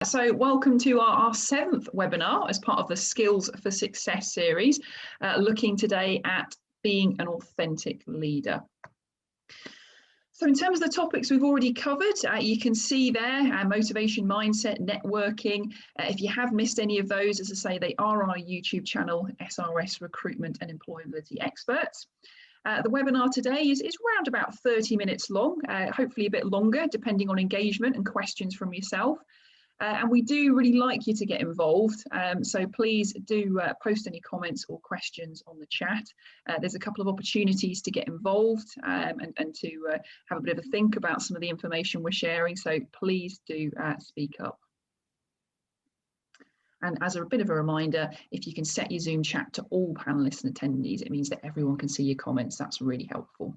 So welcome to our seventh webinar as part of the Skills for Success series, looking today at being an authentic leader. So in terms of the topics we've already covered, you can see there motivation, mindset, networking. If you have missed any of those, as I say, they are on our YouTube channel, SRS Recruitment and Employability Experts. The webinar today is around about 30 minutes long, hopefully a bit longer, depending on engagement and questions from yourself. And we do really like you to get involved, so please do post any comments or questions on the chat. There's a couple of opportunities to get involved and to have a bit of a think about some of the information we're sharing, so please do speak up. And as a bit of a reminder, if you can set your Zoom chat to all panelists and attendees, it means that everyone can see your comments. That's really helpful.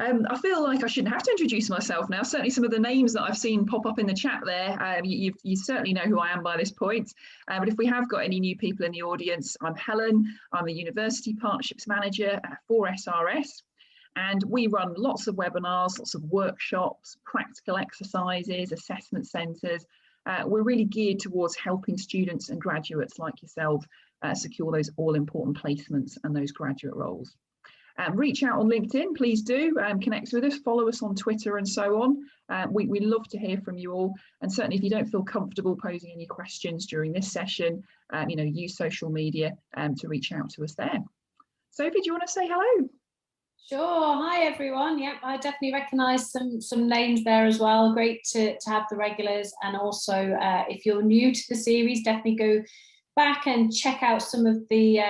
I feel like I shouldn't have to introduce myself now. Certainly some of the names that I've seen pop up in the chat there, you certainly know who I am by this point. But if we have got any new people in the audience, I'm Helen. I'm a University Partnerships Manager for SRS. And we run lots of webinars, lots of workshops, practical exercises, assessment centres. We're really geared towards helping students and graduates like yourself secure those all-important placements and those graduate roles. Reach out on LinkedIn, please do, connect with us, follow us on Twitter and so on. We love to hear from you all, and certainly if you don't feel comfortable posing any questions during this session, use social media to reach out to us there. Sophie, do you want to say hello? Sure. Hi everyone. Yep, I definitely recognise some names there as well. Great to have the regulars, and also if you're new to the series, definitely go back and check out some of the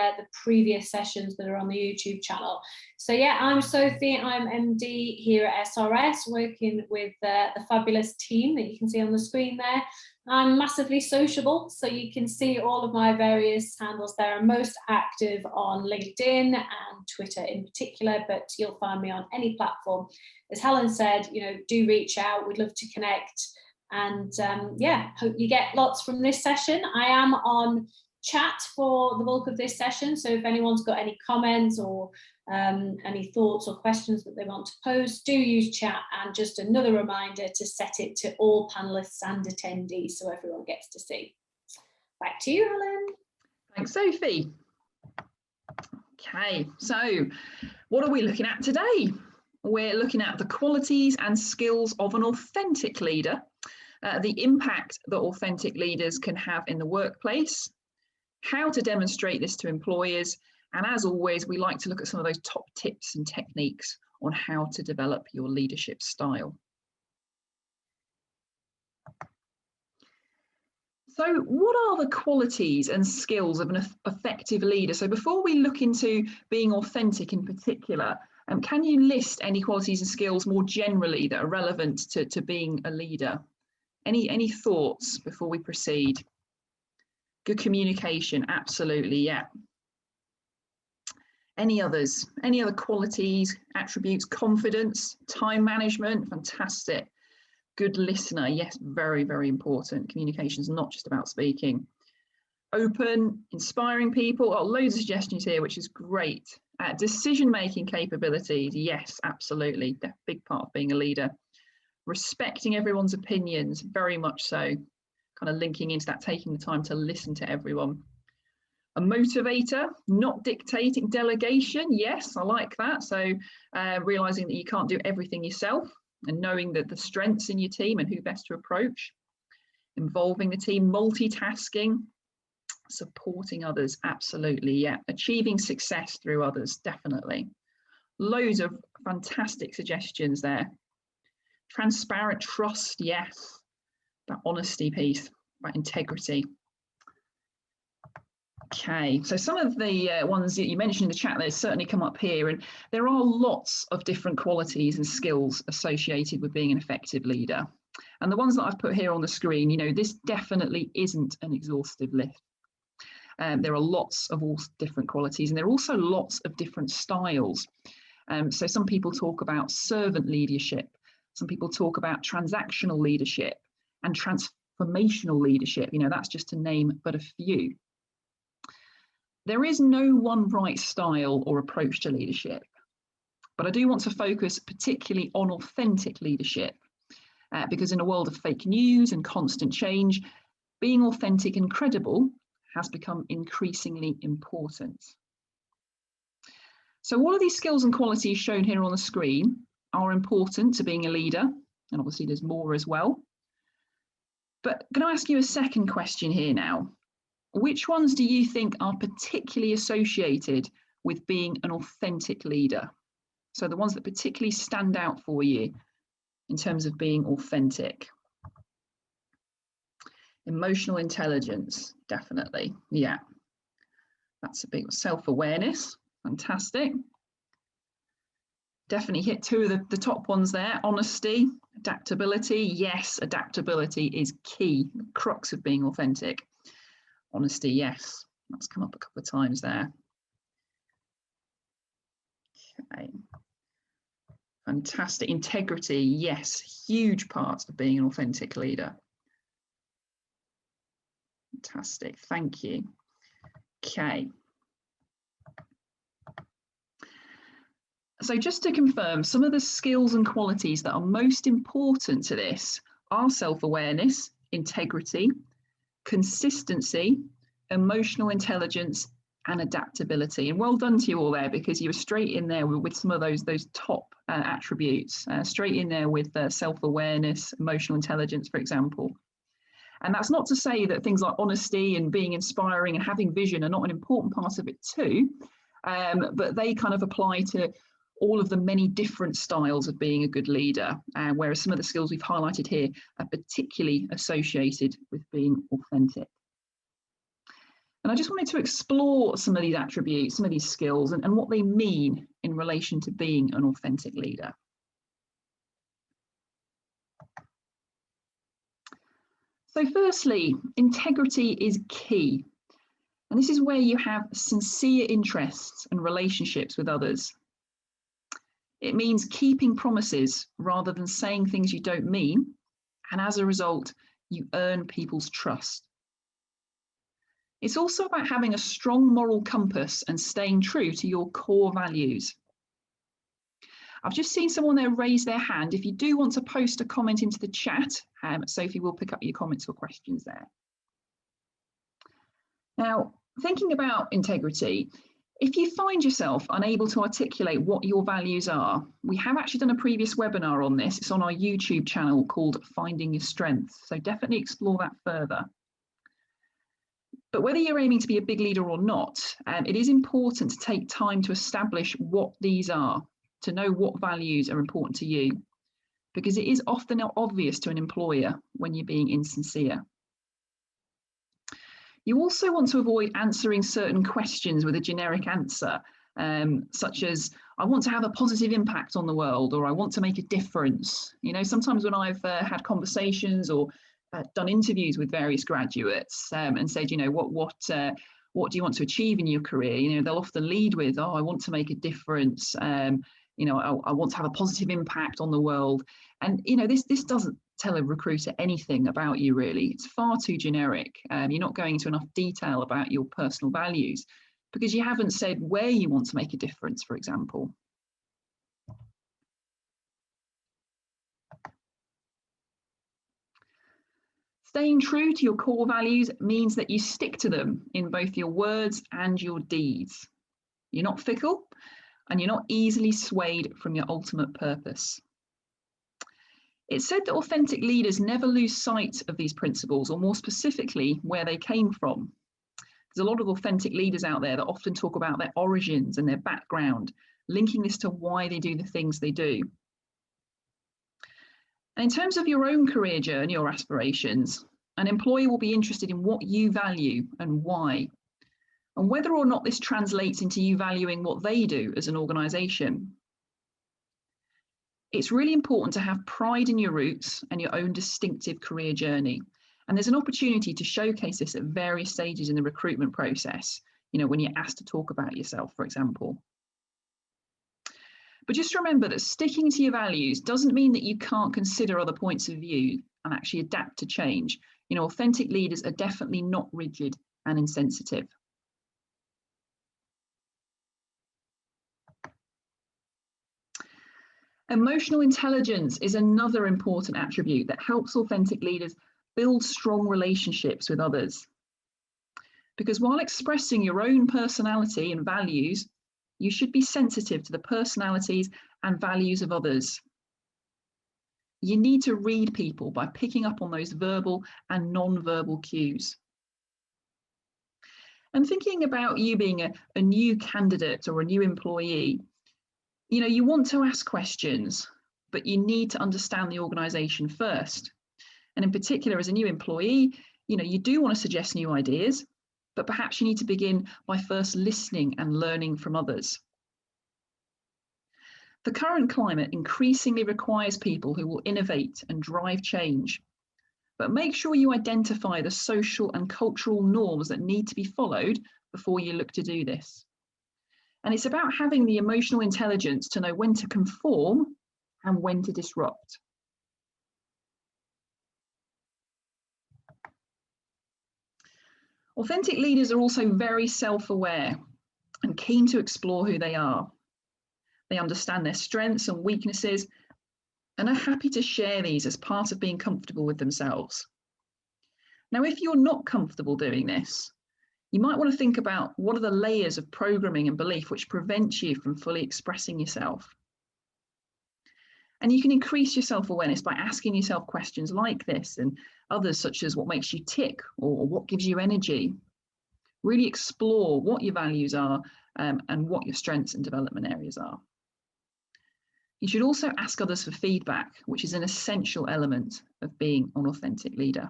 previous sessions that are on the YouTube channel. So yeah, I'm Sophie, I'm MD here at SRS, working with the fabulous team that you can see on the screen there. I'm massively sociable, so you can see all of my various handles there. I'm most active on LinkedIn and Twitter in particular, but you'll find me on any platform. As Helen said, do reach out, we'd love to connect. And yeah, hope you get lots from this session. I am on chat for the bulk of this session, so if anyone's got any comments or any thoughts or questions that they want to pose, do use chat. And just another reminder to set it to all panelists and attendees so everyone gets to see. Back to you, Helen. Thanks, Sophie. Okay, so what are we looking at today? We're looking at the qualities and skills of an authentic leader. The impact that authentic leaders can have in the workplace, how to demonstrate this to employers, and as always, we like to look at some of those top tips and techniques on how to develop your leadership style. So what are the qualities and skills of an effective leader? So before we look into being authentic in particular, can you list any qualities and skills more generally that are relevant to being a leader? Any thoughts before we proceed? Good communication, absolutely, yeah. Any others? Any other qualities, attributes? Confidence, time management, fantastic. Good listener, yes, very, very important. Communication is not just about speaking. Open, inspiring people, loads of suggestions here, which is great. Decision-making capabilities, yes, absolutely, big part of being a leader. Respecting everyone's opinions, very much so, kind of linking into that, taking the time to listen to everyone. A motivator, not dictating. Delegation, yes, I like that. So realizing that you can't do everything yourself and knowing that the strengths in your team and who best to approach. Involving the team, multitasking, supporting others, absolutely, yeah. Achieving success through others, definitely. Loads of fantastic suggestions there. Transparent trust, yes. That honesty piece, that integrity. Okay, so some of the ones that you mentioned in the chat there certainly come up here, and there are lots of different qualities and skills associated with being an effective leader. And the ones that I've put here on the screen, this definitely isn't an exhaustive list. There are lots of all different qualities, and there are also lots of different styles. So some people talk about servant leadership, some people talk about transactional leadership and transformational leadership. That's just to name but a few. There is no one right style or approach to leadership, but I do want to focus particularly on authentic leadership. because in a world of fake news and constant change, being authentic and credible has become increasingly important. So all of these skills and qualities shown here on the screen are important to being a leader, and obviously there's more as well. But I'm going to ask you a second question here now. Which ones do you think are particularly associated with being an authentic leader? So the ones that particularly stand out for you in terms of being authentic. Emotional intelligence, definitely. Yeah, that's a big self-awareness. Fantastic. Definitely hit two of the top ones there. Honesty, adaptability. Yes, adaptability is key, the crux of being authentic. Honesty, yes, that's come up a couple of times there. Okay. Fantastic. Integrity, yes, huge part of being an authentic leader. Fantastic, thank you. Okay. So just to confirm, some of the skills and qualities that are most important to this are self-awareness, integrity, consistency, emotional intelligence, and adaptability. And well done to you all there, because you were straight in there with some of those top attributes, straight in there with self-awareness, emotional intelligence, for example. And that's not to say that things like honesty and being inspiring and having vision are not an important part of it too, but they kind of apply to all of the many different styles of being a good leader, whereas some of the skills we've highlighted here are particularly associated with being authentic. And I just wanted to explore some of these attributes, some of these skills, and what they mean in relation to being an authentic leader. So firstly, integrity is key. And this is where you have sincere interests and relationships with others. It means keeping promises rather than saying things you don't mean. And as a result, you earn people's trust. It's also about having a strong moral compass and staying true to your core values. I've just seen someone there raise their hand. If you do want to post a comment into the chat, Sophie will pick up your comments or questions there. Now, thinking about integrity, if you find yourself unable to articulate what your values are, we have actually done a previous webinar on this. It's on our YouTube channel called Finding Your Strengths. So definitely explore that further. But whether you're aiming to be a big leader or not, it is important to take time to establish what these are, to know what values are important to you, because it is often not obvious to an employer when you're being insincere. You also want to avoid answering certain questions with a generic answer, such as, I want to have a positive impact on the world, or I want to make a difference. You know, sometimes when I've had conversations or done interviews with various graduates and said, you know, what do you want to achieve in your career? You know, they'll often lead with, oh, I want to make a difference. You know, I want to have a positive impact on the world. And, you know, this doesn't tell a recruiter anything about you, really. It's far too generic. You're not going into enough detail about your personal values because you haven't said where you want to make a difference, for example. Staying true to your core values means that you stick to them in both your words and your deeds. You're not fickle and you're not easily swayed from your ultimate purpose. It's said that authentic leaders never lose sight of these principles, or more specifically, where they came from. There's a lot of authentic leaders out there that often talk about their origins and their background, linking this to why they do the things they do. And in terms of your own career journey or aspirations, an employer will be interested in what you value and why, and whether or not this translates into you valuing what they do as an organisation. It's really important to have pride in your roots and your own distinctive career journey. And there's an opportunity to showcase this at various stages in the recruitment process, you know, when you're asked to talk about yourself, for example. But just remember that sticking to your values doesn't mean that you can't consider other points of view and actually adapt to change. You know, authentic leaders are definitely not rigid and insensitive. Emotional intelligence is another important attribute that helps authentic leaders build strong relationships with others. Because while expressing your own personality and values, you should be sensitive to the personalities and values of others. You need to read people by picking up on those verbal and non-verbal cues. And thinking about you being a new candidate or a new employee, you want to ask questions, but you need to understand the organisation first. And in particular, as a new employee, you do want to suggest new ideas, but perhaps you need to begin by first listening and learning from others. The current climate increasingly requires people who will innovate and drive change, but make sure you identify the social and cultural norms that need to be followed before you look to do this. And it's about having the emotional intelligence to know when to conform and when to disrupt. Authentic leaders are also very self-aware and keen to explore who they are. They understand their strengths and weaknesses and are happy to share these as part of being comfortable with themselves. Now, if you're not comfortable doing this, you might want to think about what are the layers of programming and belief which prevent you from fully expressing yourself. And you can increase your self-awareness by asking yourself questions like this and others, such as what makes you tick or what gives you energy. Really explore what your values are and what your strengths and development areas are. You should also ask others for feedback, which is an essential element of being an authentic leader.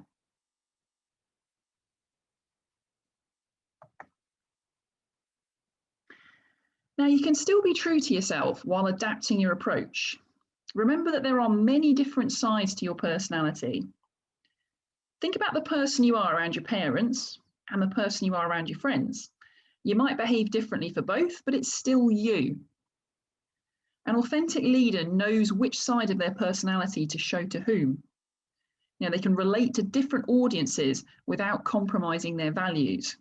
Now, you can still be true to yourself while adapting your approach. Remember that there are many different sides to your personality. Think about the person you are around your parents and the person you are around your friends. You might behave differently for both, but it's still you. An authentic leader knows which side of their personality to show to whom. They can relate to different audiences without compromising their values.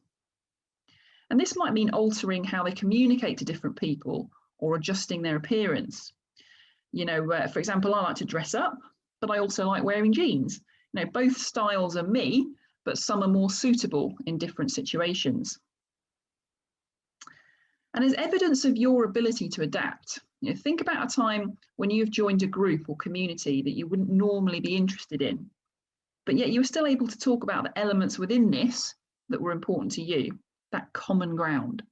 And this might mean altering how they communicate to different people or adjusting their appearance. For example, I like to dress up, but I also like wearing jeans. Both styles are me, but some are more suitable in different situations. And as evidence of your ability to adapt, think about a time when you've joined a group or community that you wouldn't normally be interested in, but yet you were still able to talk about the elements within this that were important to you, that common ground.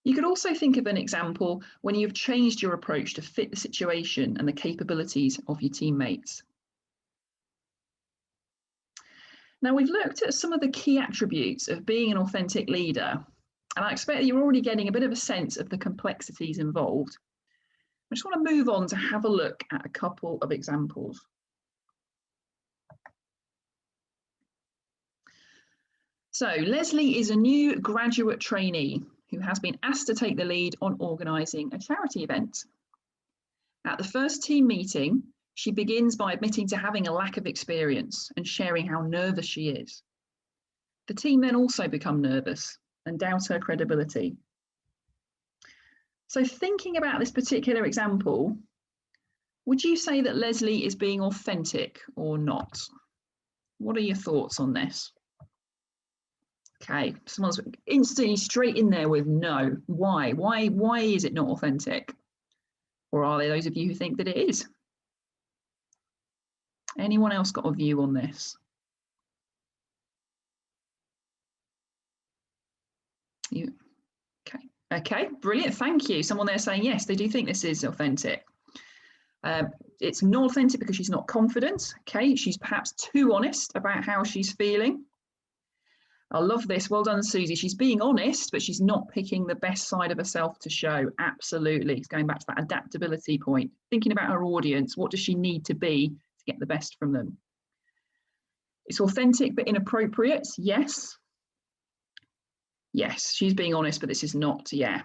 You could also think of an example when you've changed your approach to fit the situation and the capabilities of your teammates. Now, we've looked at some of the key attributes of being an authentic leader, and I expect that you're already getting a bit of a sense of the complexities involved. I just want to move on to have a look at a couple of examples. So Leslie is a new graduate trainee who has been asked to take the lead on organising a charity event. At the first team meeting, she begins by admitting to having a lack of experience and sharing how nervous she is. The team then also become nervous and doubt her credibility. So thinking about this particular example, would you say that Leslie is being authentic or not? What are your thoughts on this? Okay, someone's instantly straight in there with no. Why? Why is it not authentic? Or are there those of you who think that it is? Anyone else got a view on this? You? Okay, brilliant, thank you. Someone there saying yes, they do think this is authentic. It's not authentic because she's not confident. Okay, she's perhaps too honest about how she's feeling. I love this. Well done, Susie. She's being honest, but she's not picking the best side of herself to show. Absolutely. It's going back to that adaptability point. Thinking about her audience, what does she need to be to get the best from them? It's authentic but inappropriate. Yes. Yes, she's being honest, but this is not. Yeah.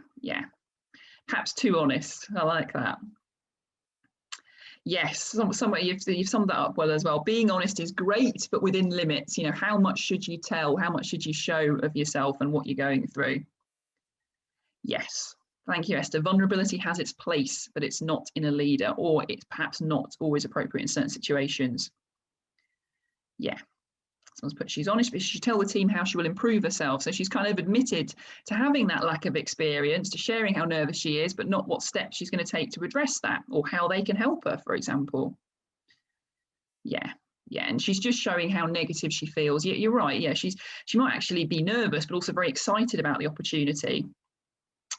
Perhaps too honest. I like that. Yes, somewhere you've summed that up well as well. Being honest is great, but within limits. How much should you tell? How much should you show of yourself and what you're going through? Yes, Thank you, Esther. Vulnerability has its place, but it's not in a leader, or it's perhaps not always appropriate in certain situations. Yeah. Someone's put, she's honest, but she should tell the team how she will improve herself. So she's kind of admitted to having that lack of experience, to sharing how nervous she is, but not what steps she's going to take to address that, or how they can help her, for example. Yeah. Yeah, and she's just showing how negative she feels. Yeah, you're right. Yeah, she might actually be nervous, but also very excited about the opportunity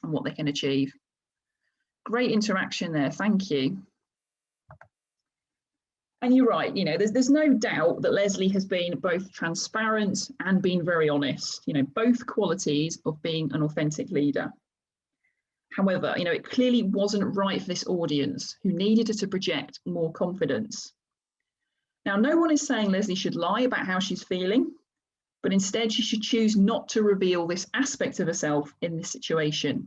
and what they can achieve. Great interaction there. Thank you. And you're right, you know, there's no doubt that Leslie has been both transparent and been very honest, you know, both qualities of being an authentic leader. However, you know, it clearly wasn't right for this audience who needed her to project more confidence. Now, no one is saying Leslie should lie about how she's feeling, but instead she should choose not to reveal this aspect of herself in this situation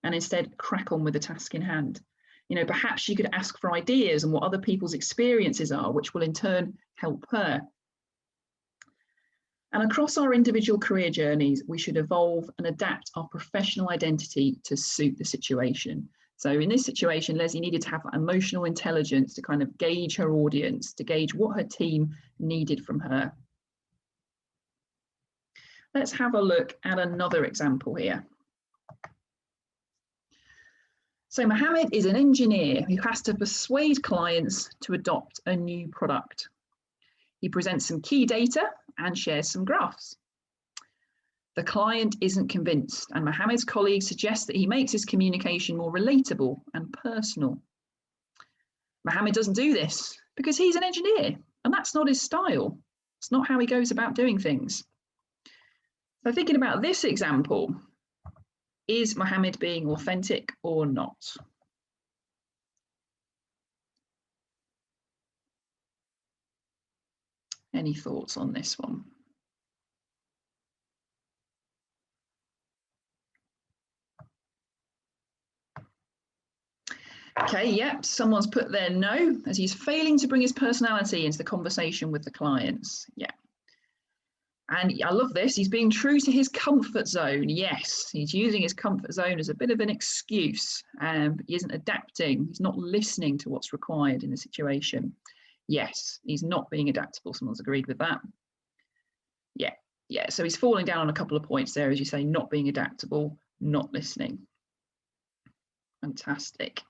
and instead crack on with the task in hand. You know, perhaps she could ask for ideas and what other people's experiences are, which will in turn help her. And across our individual career journeys, we should evolve and adapt our professional identity to suit the situation. So in this situation, Leslie needed to have emotional intelligence to kind of gauge her audience, to gauge what her team needed from her. Let's have a look at another example here. So Mohammed is an engineer who has to persuade clients to adopt a new product. He presents some key data and shares some graphs. The client isn't convinced, and Mohammed's colleagues suggest that he makes his communication more relatable and personal. Mohammed doesn't do this because he's an engineer, and that's not his style. It's not how he goes about doing things. So thinking about this example, is Mohammed being authentic or not? Any thoughts on this one? Okay, yep, someone's put there no, as he's failing to bring his personality into the conversation with the clients. Yeah. And I love this, he's being true to his comfort zone. Yes, he's using his comfort zone as a bit of an excuse. He isn't adapting, he's not listening to what's required in the situation. Yes, he's not being adaptable, someone's agreed with that. Yeah, so he's falling down on a couple of points there, as you say, not being adaptable, not listening. Fantastic.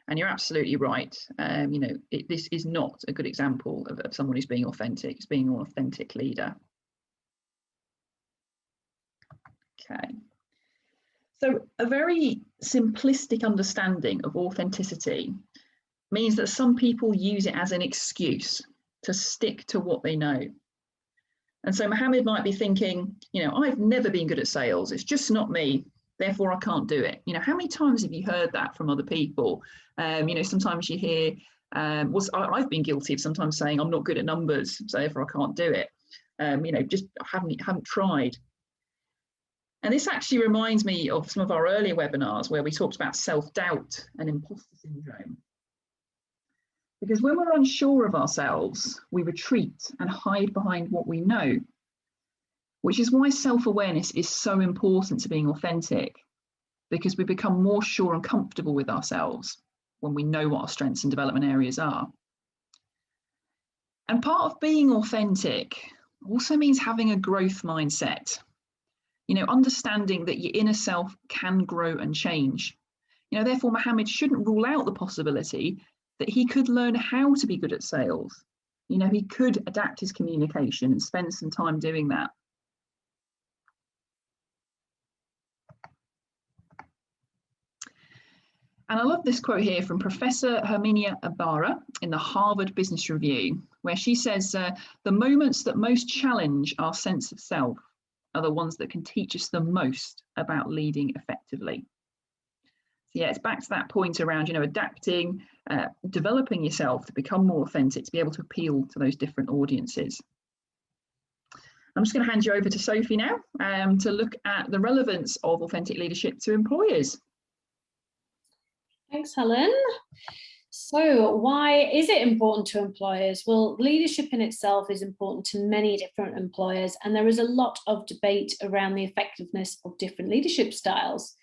And you're absolutely right. You know, this is not a good example of someone who's being authentic, it's being an authentic leader. Okay. So a very simplistic understanding of authenticity means that some people use it as an excuse to stick to what they know. And so Mohammed might be thinking, you know, I've never been good at sales. It's just not me. Therefore, I can't do it. You know, how many times have you heard that from other people? You know, sometimes you hear, I've been guilty of sometimes saying I'm not good at numbers, so therefore I can't do it. You know, just haven't tried. And this actually reminds me of some of our earlier webinars where we talked about self-doubt and imposter syndrome. Because when we're unsure of ourselves, we retreat and hide behind what we know, which is why self-awareness is so important to being authentic, because we become more sure and comfortable with ourselves when we know what our strengths and development areas are. And part of being authentic also means having a growth mindset. You know, understanding that your inner self can grow and change. You know, therefore, Mohammed shouldn't rule out the possibility that he could learn how to be good at sales. You know, he could adapt his communication and spend some time doing that. And I love this quote here from Professor Herminia Ibarra in the Harvard Business Review, where she says, the moments that most challenge our sense of self are the ones that can teach us the most about leading effectively. So yeah, it's back to that point around, you know, adapting, developing yourself to become more authentic, to be able to appeal to those different audiences. I'm just going to hand you over to Sophie now to look at the relevance of authentic leadership to employers. Thanks, Helen. So why is it important to employers? Well, leadership in itself is important to many different employers, and there is a lot of debate around the effectiveness of different leadership styles.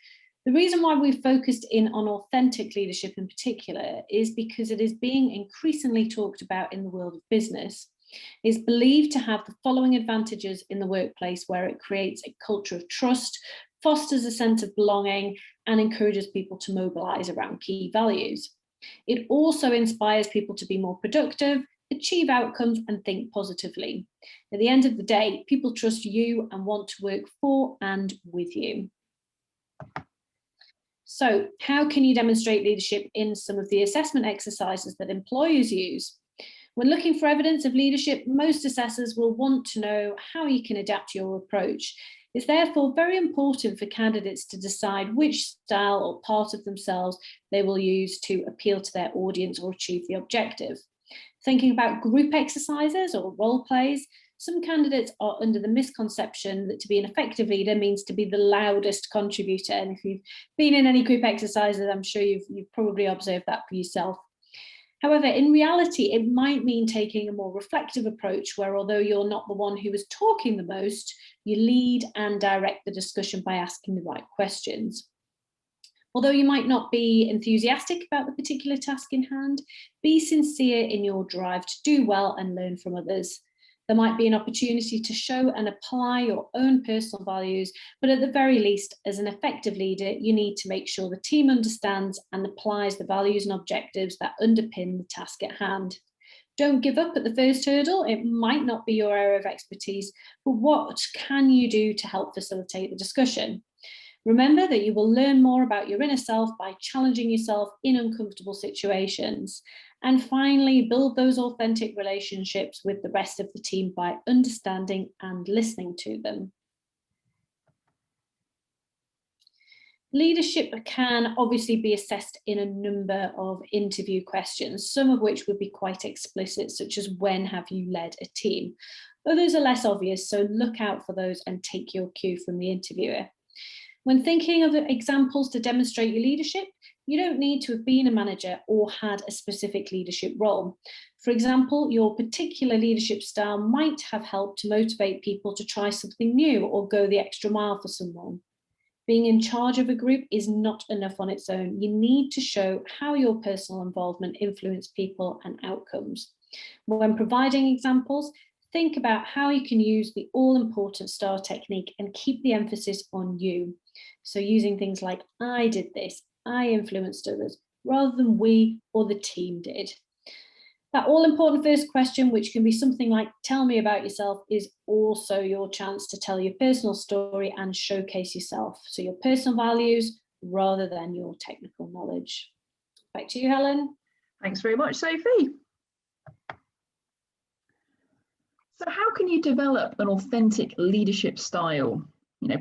The reason why we've focused in on authentic leadership in particular is because it is being increasingly talked about in the world of business. It's believed to have the following advantages in the workplace, where it creates a culture of trust, fosters a sense of belonging, and encourages people to mobilize around key values. It also inspires people to be more productive, achieve outcomes, and think positively. At the end of the day, people trust you and want to work for and with you. So, how can you demonstrate leadership in some of the assessment exercises that employers use? When looking for evidence of leadership, most assessors will want to know how you can adapt your approach. It's therefore very important for candidates to decide which style or part of themselves they will use to appeal to their audience or achieve the objective. Thinking about group exercises or role plays, some candidates are under the misconception that to be an effective leader means to be the loudest contributor. And if you've been in any group exercises, I'm sure you've probably observed that for yourself. However, in reality, it might mean taking a more reflective approach where, although you're not the one who is talking the most, you lead and direct the discussion by asking the right questions. Although you might not be enthusiastic about the particular task in hand, be sincere in your drive to do well and learn from others. There might be an opportunity to show and apply your own personal values, but at the very least, as an effective leader, you need to make sure the team understands and applies the values and objectives that underpin the task at hand. Don't give up at the first hurdle. It might not be your area of expertise, but what can you do to help facilitate the discussion? Remember that you will learn more about your inner self by challenging yourself in uncomfortable situations. And finally, build those authentic relationships with the rest of the team by understanding and listening to them. Leadership can obviously be assessed in a number of interview questions, some of which would be quite explicit, such as when have you led a team? Others are less obvious, so look out for those and take your cue from the interviewer. When thinking of examples to demonstrate your leadership, you don't need to have been a manager or had a specific leadership role. For example, your particular leadership style might have helped to motivate people to try something new or go the extra mile for someone. Being in charge of a group is not enough on its own. You need to show how your personal involvement influenced people and outcomes. When providing examples, think about how you can use the all-important STAR technique and keep the emphasis on you. So using things like, I did this, I influenced others, rather than we or the team did. That all-important first question, which can be something like, tell me about yourself, is also your chance to tell your personal story and showcase yourself. So your personal values rather than your technical knowledge. Back to you, Helen. Thanks very much, Sophie. So how can you develop an authentic leadership style?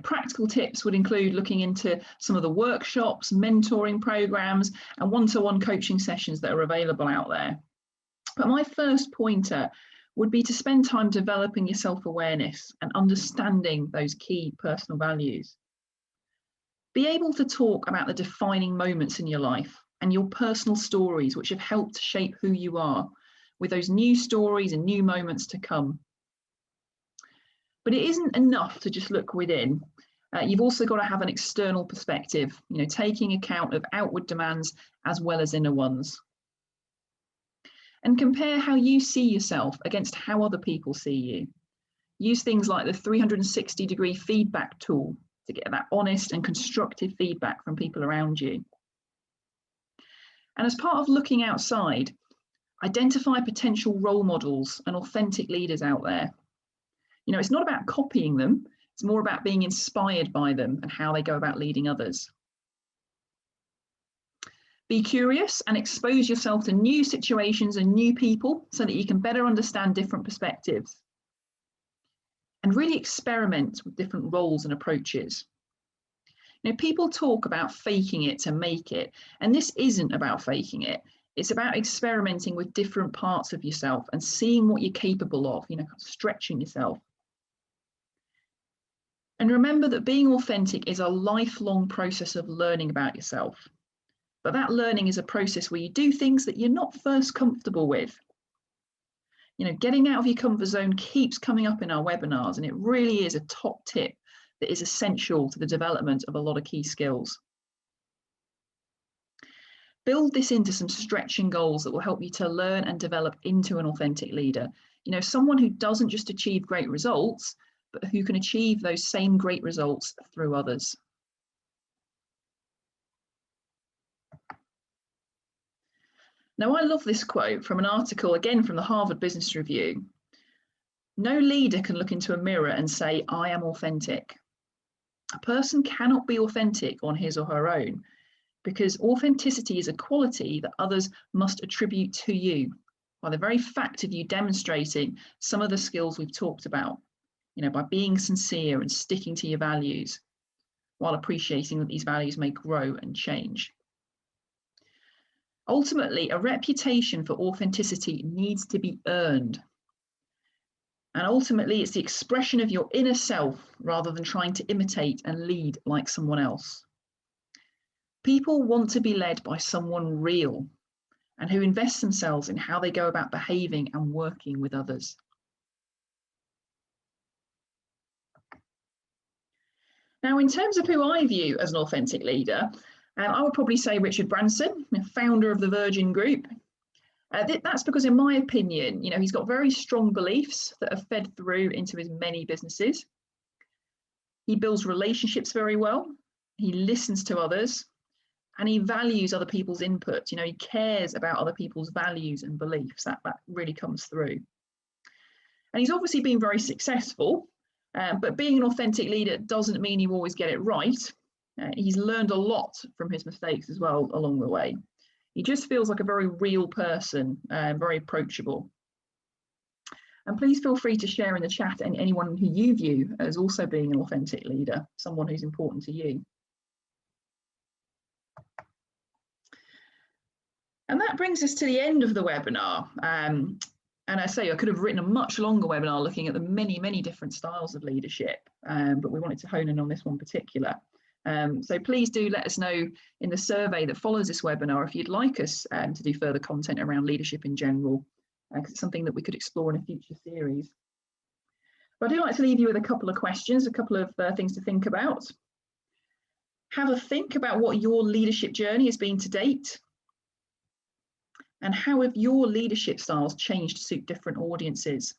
Practical tips would include looking into some of the workshops, mentoring programs, and one-to-one coaching sessions that are available out there. But my first pointer would be to spend time developing your self-awareness and understanding those key personal values. Be able to talk about the defining moments in your life and your personal stories which have helped shape who you are, with those new stories and new moments to come. But it isn't enough to just look within. You've also got to have an external perspective, taking account of outward demands as well as inner ones. And compare how you see yourself against how other people see you. Use things like the 360-degree feedback tool to get that honest and constructive feedback from people around you. And as part of looking outside, identify potential role models and authentic leaders out there. It's not about copying them, it's more about being inspired by them and how they go about leading others. Be curious and expose yourself to new situations and new people so that you can better understand different perspectives. And really experiment with different roles and approaches. People talk about faking it to make it, and this isn't about faking it. It's about experimenting with different parts of yourself and seeing what you're capable of, stretching yourself. And remember that being authentic is a lifelong process of learning about yourself. But that learning is a process where you do things that you're not first comfortable with. Getting out of your comfort zone keeps coming up in our webinars, and it really is a top tip that is essential to the development of a lot of key skills. Build this into some stretching goals that will help you to learn and develop into an authentic leader. You know, someone who doesn't just achieve great results, but who can achieve those same great results through others. Now, I love this quote from an article, again, from the Harvard Business Review. No leader can look into a mirror and say, I am authentic. A person cannot be authentic on his or her own, because authenticity is a quality that others must attribute to you by the very fact of you demonstrating some of the skills we've talked about, you know, by being sincere and sticking to your values, while appreciating that these values may grow and change. Ultimately, a reputation for authenticity needs to be earned. And ultimately, it's the expression of your inner self rather than trying to imitate and lead like someone else. People want to be led by someone real and who invests themselves in how they go about behaving and working with others. Now, in terms of who I view as an authentic leader, I would probably say Richard Branson, founder of the Virgin Group. That's because, in my opinion, you know, he's got very strong beliefs that are fed through into his many businesses. He builds relationships very well. He listens to others, and he values other people's input. You know, he cares about other people's values and beliefs. That really comes through. And he's obviously been very successful, but being an authentic leader doesn't mean you always get it right. He's learned a lot from his mistakes as well along the way. He just feels like a very real person, very approachable. And please feel free to share in the chat anyone who you view as also being an authentic leader, someone who's important to you. And that brings us to the end of the webinar. And I say I could have written a much longer webinar looking at the many, many different styles of leadership, but we wanted to hone in on this one particular. So please do let us know in the survey that follows this webinar if you'd like us to do further content around leadership in general, because it's something that we could explore in a future series. But I do like to leave you with a couple of questions, a couple of things to think about. Have a think about what your leadership journey has been to date. And how have your leadership styles changed to suit different audiences?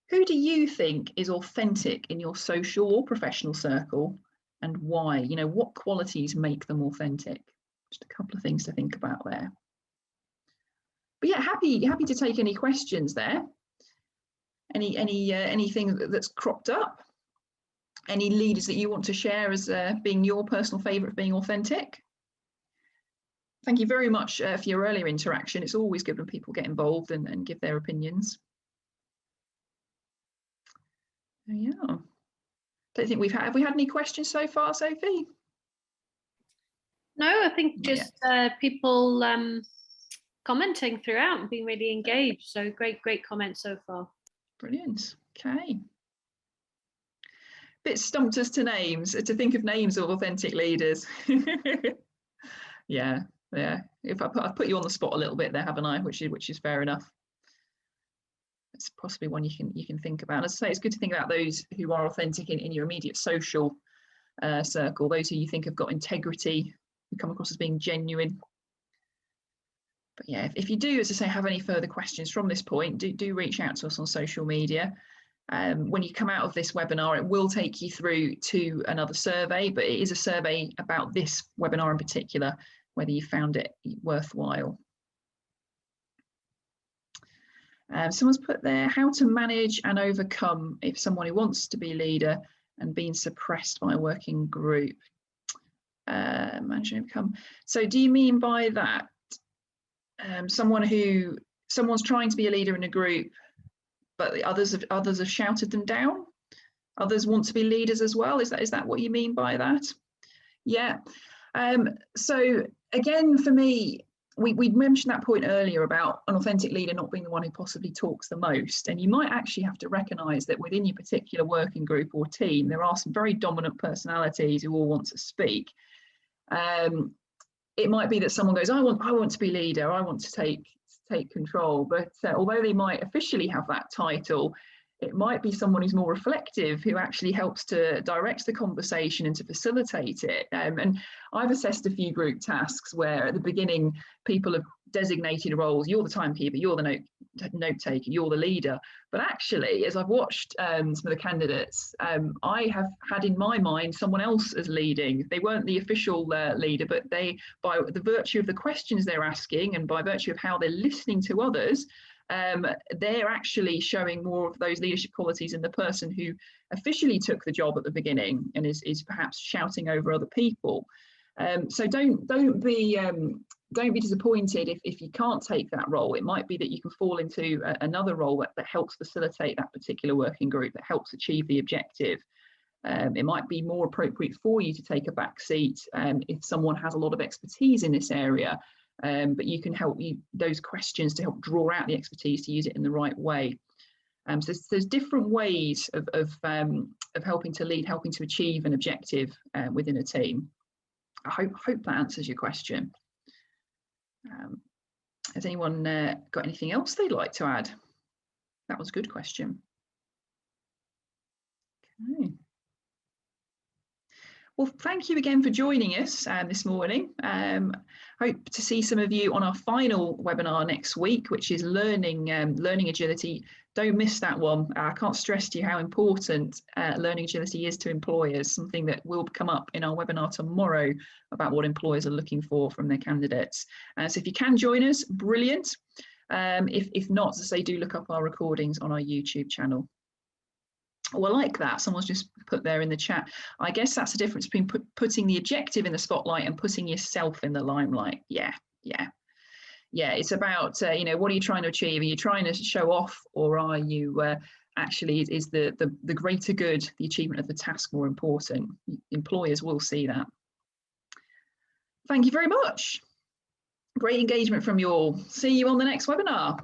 Who do you think is authentic in your social or professional circle, and why? You know, what qualities make them authentic? Just a couple of things to think about there. But yeah, happy to take any questions there. Anything that's cropped up? Any leaders that you want to share as being your personal favourite of being authentic? Thank you very much for your earlier interaction. It's always good when people get involved and give their opinions. Yeah. Don't think have we had any questions so far, Sophie? No, I think just people commenting throughout and being really engaged. So great comments so far. Brilliant. Okay. Bit stumped us to names, to think of names of authentic leaders. Yeah. If I've put you on the spot a little bit there, haven't I? Which is fair enough. It's possibly one you can think about. As I say, it's good to think about those who are authentic in your immediate social circle, those who you think have got integrity, who come across as being genuine. But yeah, if you do, as I say, have any further questions from this point, do reach out to us on social media. When you come out of this webinar, it will take you through to another survey, but it is a survey about this webinar in particular, whether you found it worthwhile. Someone's put there, how to manage and overcome if someone who wants to be a leader and being suppressed by a working group. Manage and overcome. So do you mean by that someone's trying to be a leader in a group, but the others have shouted them down? Others want to be leaders as well. Is that what you mean by that? Yeah. So again, for me, we mentioned that point earlier about an authentic leader not being the one who possibly talks the most. And you might actually have to recognise that within your particular working group or team, there are some very dominant personalities who all want to speak. It might be that someone goes, I want to be leader, I want to take control. But although they might officially have that title, It might be someone who's more reflective, who actually helps to direct the conversation and to facilitate it. And I've assessed a few group tasks where at the beginning people have designated roles. You're the timekeeper, you're the note taker, you're the leader. But actually, as I've watched some of the candidates, I have had in my mind someone else as leading. They weren't the official leader, but they, by the virtue of the questions they're asking and by virtue of how they're listening to others, they're actually showing more of those leadership qualities in the person who officially took the job at the beginning and is perhaps shouting over other people. So don't be disappointed if you can't take that role. It might be that you can fall into another role that helps facilitate that particular working group, that helps achieve the objective. It might be more appropriate for you to take a back seat if someone has a lot of expertise in this area. But you can help those questions to help draw out the expertise to use it in the right way. So there's different ways of helping to lead, helping to achieve an objective within a team. I hope that answers your question. Has anyone got anything else they'd like to add? That was a good question. Okay. Well, thank you again for joining us this morning. Hope to see some of you on our final webinar next week, which is learning agility. Don't miss that one. I can't stress to you how important learning agility is to employers, something that will come up in our webinar tomorrow about what employers are looking for from their candidates. So if you can join us, brilliant. If not, as I say, do look up our recordings on our YouTube channel. Well, like that, someone's just put there in the chat. I guess that's the difference between putting the objective in the spotlight and putting yourself in the limelight. Yeah. It's about, what are you trying to achieve? Are you trying to show off, or are you actually, is the greater good, the achievement of the task more important? Employers will see that. Thank you very much. Great engagement from you all. See you on the next webinar.